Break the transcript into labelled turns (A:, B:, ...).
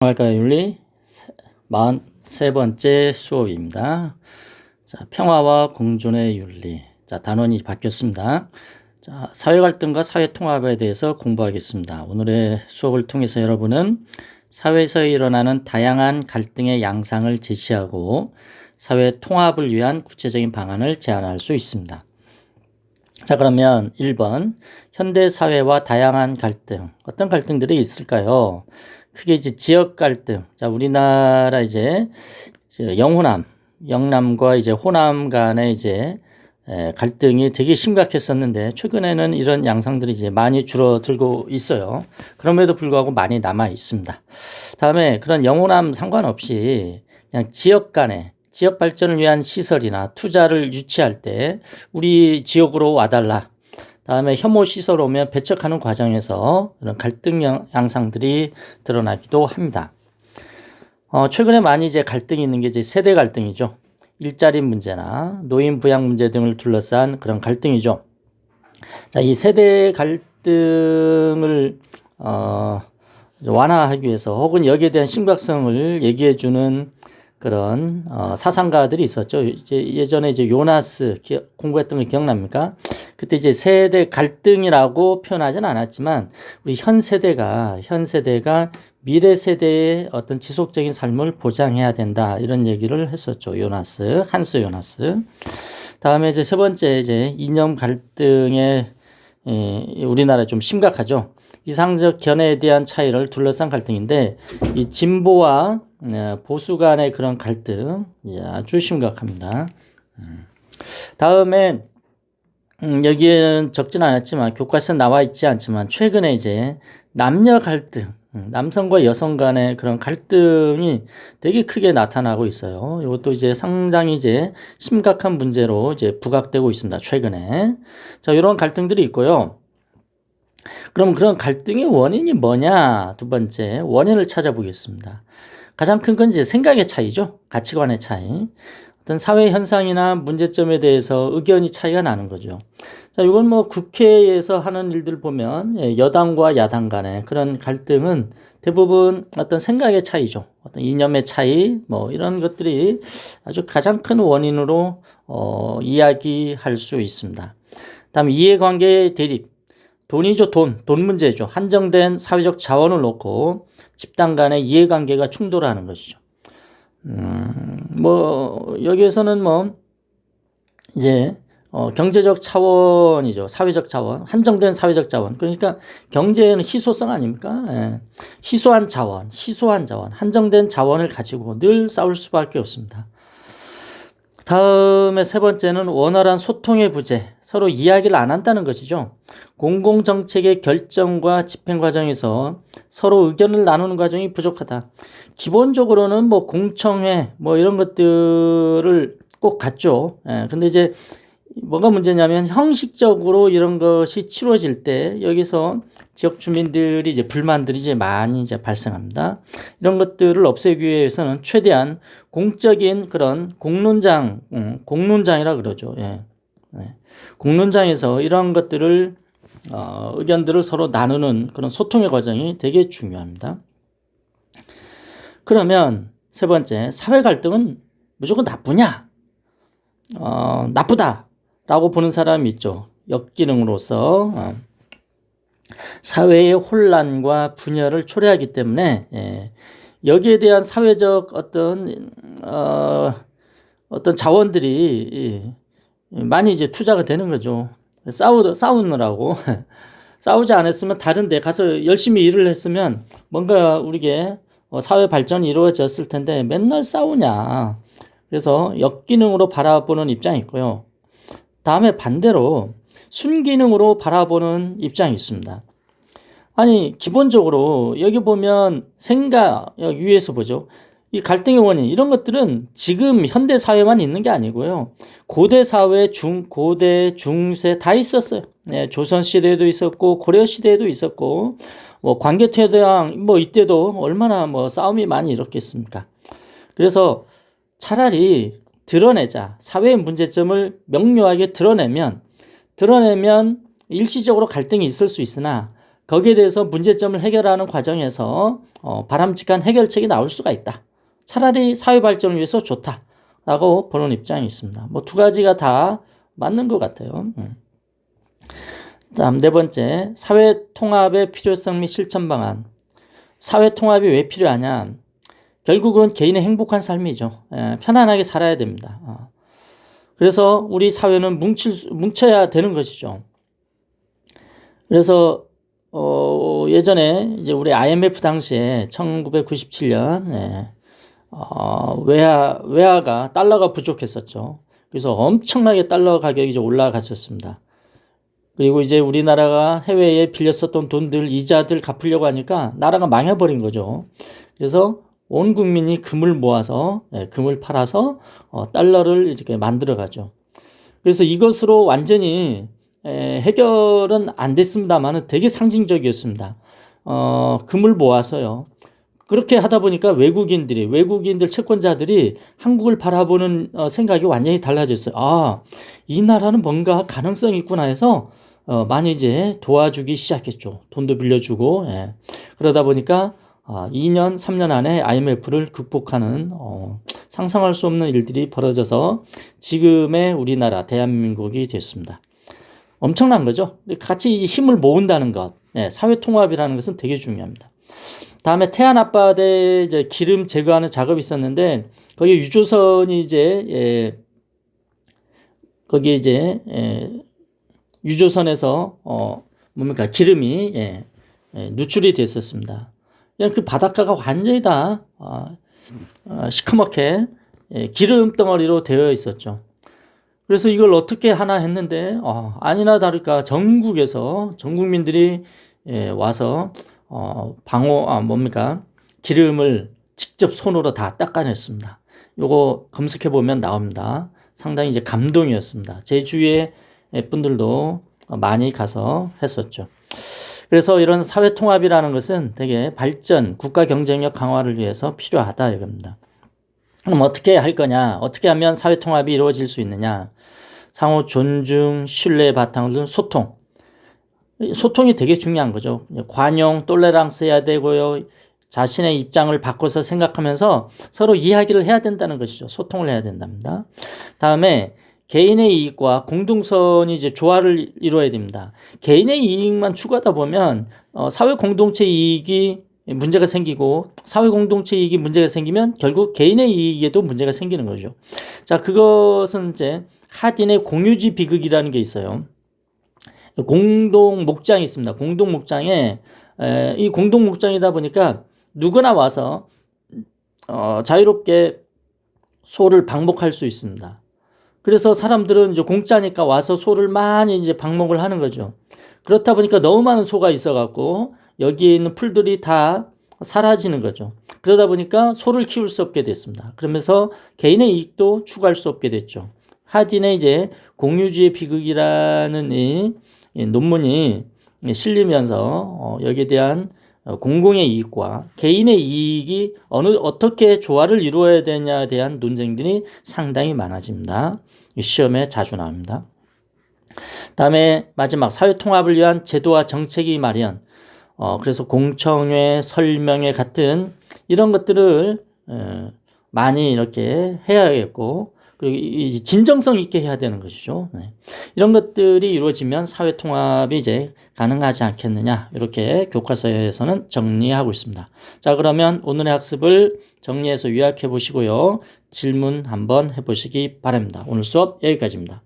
A: 평화과의 윤리 43번째 수업입니다. 자, 평화와 공존의 윤리. 자, 단원이 바뀌었습니다. 자, 사회 갈등과 사회 통합에 대해서 공부하겠습니다. 오늘의 수업을 통해서 여러분은 사회에서 일어나는 다양한 갈등의 양상을 제시하고 사회 통합을 위한 구체적인 방안을 제안할 수 있습니다. 자, 그러면 1번 현대 사회와 다양한 갈등. 어떤 갈등들이 있을까요? 크게 이제 지역 갈등. 자, 우리나라 이제 영남과 이제 호남 간의 이제 갈등이 되게 심각했었는데 최근에는 이런 양상들이 이제 많이 줄어들고 있어요. 그럼에도 불구하고 많이 남아 있습니다. 다음에 그런 영호남 상관없이 그냥 지역 간에 지역 발전을 위한 시설이나 투자를 유치할 때 우리 지역으로 와달라. 다음에 혐오 시설 오면 배척하는 과정에서 그런 갈등 양상들이 드러나기도 합니다. 최근에 많이 이제 갈등이 있는 게 이제 세대 갈등이죠. 일자리 문제나 노인 부양 문제 등을 둘러싼 그런 갈등이죠. 자, 이 세대 갈등을 완화하기 위해서 혹은 여기에 대한 심각성을 얘기해 주는 그런 사상가들이 있었죠. 이제 예전에 이제 요나스 공부했던 거 기억납니까? 그때 이제 세대 갈등이라고 표현하진 않았지만 우리 현 세대가 미래 세대의 어떤 지속적인 삶을 보장해야 된다 이런 얘기를 했었죠. 한스 요나스. 다음에 이제 세 번째 이제 이념 갈등에 우리나라 좀 심각하죠. 이상적 견해에 대한 차이를 둘러싼 갈등인데 이 진보와 보수 간의 그런 갈등 아주 심각합니다. 다음에 여기에는 적진 않았지만 교과서에 나와 있지 않지만 최근에 이제 남녀 갈등, 남성과 여성 간의 그런 갈등이 되게 크게 나타나고 있어요. 이것도 이제 상당히 이제 심각한 문제로 이제 부각되고 있습니다. 최근에. 자, 이런 갈등들이 있고요. 그럼 그런 갈등의 원인이 뭐냐? 두 번째, 원인을 찾아보겠습니다. 가장 큰 건 이제 생각의 차이죠. 가치관의 차이. 어떤 사회 현상이나 문제점에 대해서 의견이 차이가 나는 거죠. 자, 이건 뭐 국회에서 하는 일들 보면 여당과 야당 간의 그런 갈등은 대부분 어떤 생각의 차이죠. 어떤 이념의 차이, 뭐 이런 것들이 아주 가장 큰 원인으로 이야기할 수 있습니다. 다음 이해관계의 대립. 돈이죠, 돈 문제죠. 한정된 사회적 자원을 놓고 집단 간의 이해관계가 충돌하는 것이죠. 여기에서는 이제 경제적 차원이죠. 사회적 자원, 한정된 사회적 자원. 그러니까 경제는 희소성 아닙니까? 예. 희소한 자원, 한정된 자원을 가지고 늘 싸울 수밖에 없습니다. 다음에 세 번째는 원활한 소통의 부재, 서로 이야기를 안 한다는 것이죠. 공공정책의 결정과 집행 과정에서 서로 의견을 나누는 과정이 부족하다. 기본적으로는 공청회 이런 것들을 꼭 갖죠. 근데 이제 뭐가 문제냐면 형식적으로 이런 것이 치러질 때 여기서 지역 주민들이 이제 불만들이 이제 많이 이제 발생합니다. 이런 것들을 없애기 위해서는 최대한 공적인 그런 공론장이라 그러죠. 예. 공론장에서 이런 것들을 의견들을 서로 나누는 그런 소통의 과정이 되게 중요합니다. 그러면 세 번째, 사회 갈등은 무조건 나쁘냐? 나쁘다라고 보는 사람이 있죠. 역기능으로서 사회의 혼란과 분열을 초래하기 때문에 여기에 대한 사회적 어떤 자원들이 많이 이제 투자가 되는 거죠. 싸우느라고 싸우지 않았으면 다른 데 가서 열심히 일을 했으면 뭔가 우리게 사회 발전이 이루어졌을 텐데 맨날 싸우냐. 그래서 역기능으로 바라보는 입장이 있고요. 다음에 반대로 순기능으로 바라보는 입장이 있습니다. 아니 기본적으로 여기 보면 생각 위에서 보죠. 이 갈등의 원인 이런 것들은 지금 현대 사회만 있는 게 아니고요. 고대 사회, 고대, 중세 다 있었어요. 조선 시대에도 있었고 고려 시대에도 있었고 광개토대왕 이때도 얼마나 싸움이 많이 일었겠습니까? 그래서 차라리 드러내자. 사회의 문제점을 명료하게 드러내면 일시적으로 갈등이 있을 수 있으나 거기에 대해서 문제점을 해결하는 과정에서 바람직한 해결책이 나올 수가 있다. 차라리 사회 발전을 위해서 좋다라고 보는 입장이 있습니다. 뭐 두 가지가 다 맞는 것 같아요. 다음 네 번째, 사회 통합의 필요성 및 실천 방안. 사회 통합이 왜 필요하냐? 결국은 개인의 행복한 삶이죠. 편안하게 살아야 됩니다. 그래서 우리 사회는 뭉쳐야 되는 것이죠. 그래서 예전에 이제 우리 IMF 당시에 1997년 외화가 달러가 부족했었죠. 그래서 엄청나게 달러 가격이 이제 올라갔었습니다. 그리고 이제 우리나라가 해외에 빌렸었던 돈들, 이자들 갚으려고 하니까 나라가 망해버린 거죠. 그래서 온 국민이 금을 모아서, 금을 팔아서 달러를 이렇게 만들어가죠. 그래서 이것으로 완전히 해결은 안 됐습니다만은 되게 상징적이었습니다. 금을 모아서요. 그렇게 하다 보니까 외국인들 채권자들이 한국을 바라보는 생각이 완전히 달라졌어요. 아, 이 나라는 뭔가 가능성이 있구나 해서 많이 이제 도와주기 시작했죠. 돈도 빌려주고. 그러다 보니까 2년, 3년 안에 IMF를 극복하는 상상할 수 없는 일들이 벌어져서 지금의 우리나라 대한민국이 됐습니다. 엄청난 거죠. 같이 힘을 모은다는 것, 사회 통합이라는 것은 되게 중요합니다. 다음에 태안 앞바다에 이제 기름 제거하는 작업이 있었는데 거기 유조선이 이제 거기에 이제 유조선에서 기름이 누출이 됐었습니다. 그냥 그 바닷가가 완전히 다 시커멓게 기름 덩어리로 되어 있었죠. 그래서 이걸 어떻게 하나 했는데 아니나 다를까 전국에서 전 국민들이 와서 기름을 직접 손으로 다 닦아냈습니다. 요거 검색해 보면 나옵니다. 상당히 이제 감동이었습니다. 제 주위에 분들도 많이 가서 했었죠. 그래서 이런 사회 통합이라는 것은 되게 발전, 국가 경쟁력 강화를 위해서 필요하다 이겁니다. 그럼 어떻게 할 거냐? 어떻게 하면 사회 통합이 이루어질 수 있느냐? 상호 존중, 신뢰의 바탕을 둔 소통. 소통이 되게 중요한 거죠. 관용, 톨레랑스 해야 되고요. 자신의 입장을 바꿔서 생각하면서 서로 이야기를 해야 된다는 것이죠. 소통을 해야 된답니다. 다음에 개인의 이익과 공동선이 이제 조화를 이루어야 됩니다. 개인의 이익만 추구하다 보면 사회 공동체 이익이 문제가 생기고 사회 공동체 이익이 문제가 생기면 결국 개인의 이익에도 문제가 생기는 거죠. 자, 그것은 이제 하딘의 공유지 비극이라는 게 있어요. 공동 목장이 있습니다. 공동 목장에 이 공동 목장이다 보니까 누구나 와서 자유롭게 소를 방목할 수 있습니다. 그래서 사람들은 이제 공짜니까 와서 소를 많이 이제 방목을 하는 거죠. 그렇다 보니까 너무 많은 소가 있어갖고 여기에 있는 풀들이 다 사라지는 거죠. 그러다 보니까 소를 키울 수 없게 됐습니다. 그러면서 개인의 이익도 추구할 수 없게 됐죠. 하딘의 이제 공유주의 비극이라는 이 논문이 실리면서 여기에 대한 공공의 이익과 개인의 이익이 어떻게 조화를 이루어야 되냐에 대한 논쟁들이 상당히 많아집니다. 시험에 자주 나옵니다. 다음에 마지막 사회 통합을 위한 제도와 정책이 마련. 그래서 공청회, 설명회 같은 이런 것들을 많이 이렇게 해야겠고 그리고 진정성 있게 해야 되는 것이죠. 이런 것들이 이루어지면 사회 통합이 이제 가능하지 않겠느냐 이렇게 교과서에서는 정리하고 있습니다. 자, 그러면 오늘의 학습을 정리해서 요약해 보시고요. 질문 한번 해보시기 바랍니다. 오늘 수업 여기까지입니다.